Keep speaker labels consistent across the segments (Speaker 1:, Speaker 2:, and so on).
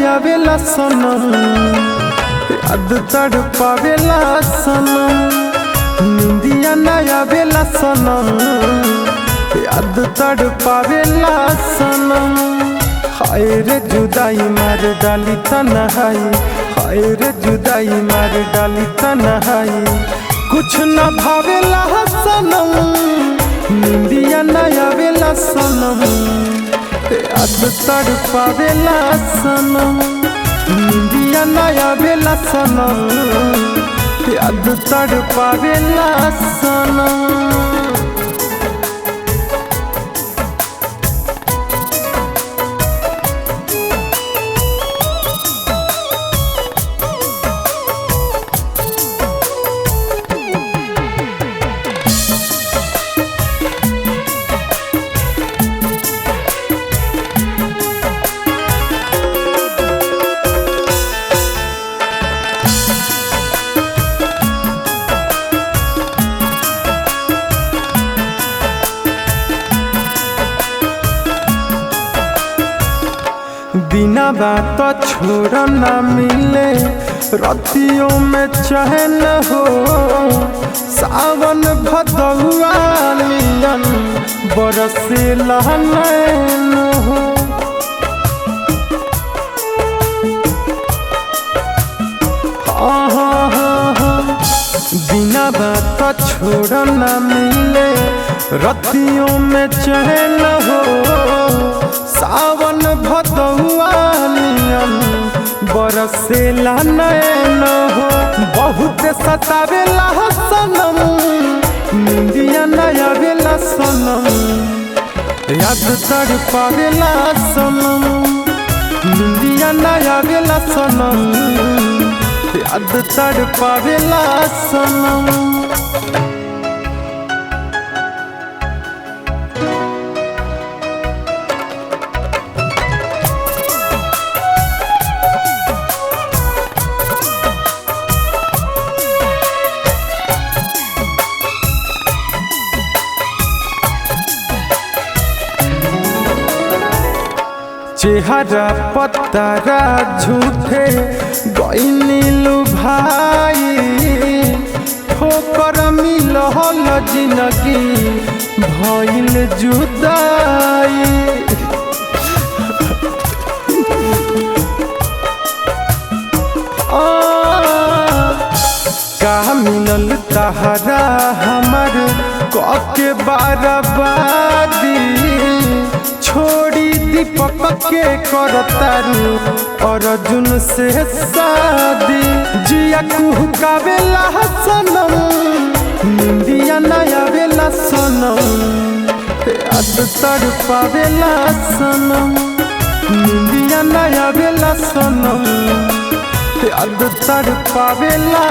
Speaker 1: नया बेला सनम, याद तड़पावेला सनम। निंदिया नया बेला सनम, याद तड़पावेला सनम। हाय रे जुदाई मार डाली तन्हाई, हाय रे जुदाई मार डाली तन्हाई। कुछ न भावेला सनम, निंदिया नया बेला सनम, याद तड़पावेला सनम। निंदिया नया बेला सनम, याद तड़पावेला सनम। बिना बात छोड़ ना मिले रतियों में चैन हो। सावन भदौआ नियन बरसेला नैन हो। बिना बात छोड़ ना मिले रतियों में चैन हो। सावन भदौआ नियन बरसेला नैन हो। बहुत सतावेला सनम, निंदिया नया बेला सनम, याद तड़पावेला सनम। निंदिया नया बेला सनम, याद तड़पावेला सनम। चेहरा पतारा झूठे गइनीलु भाई। ठोकर मिलहल जिंदगी भइल जुदाई। का मिलल तहरा हमर कके बर्बादी। छोड़ी दीपक के करतारू अर्जुन से शादी। जिया कुहकावेला सनम, निंदिया नया बेला सनम, याद तड़पावेला सनम। निंदिया नया बेला सनम, याद तड़पावेला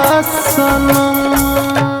Speaker 1: सनम।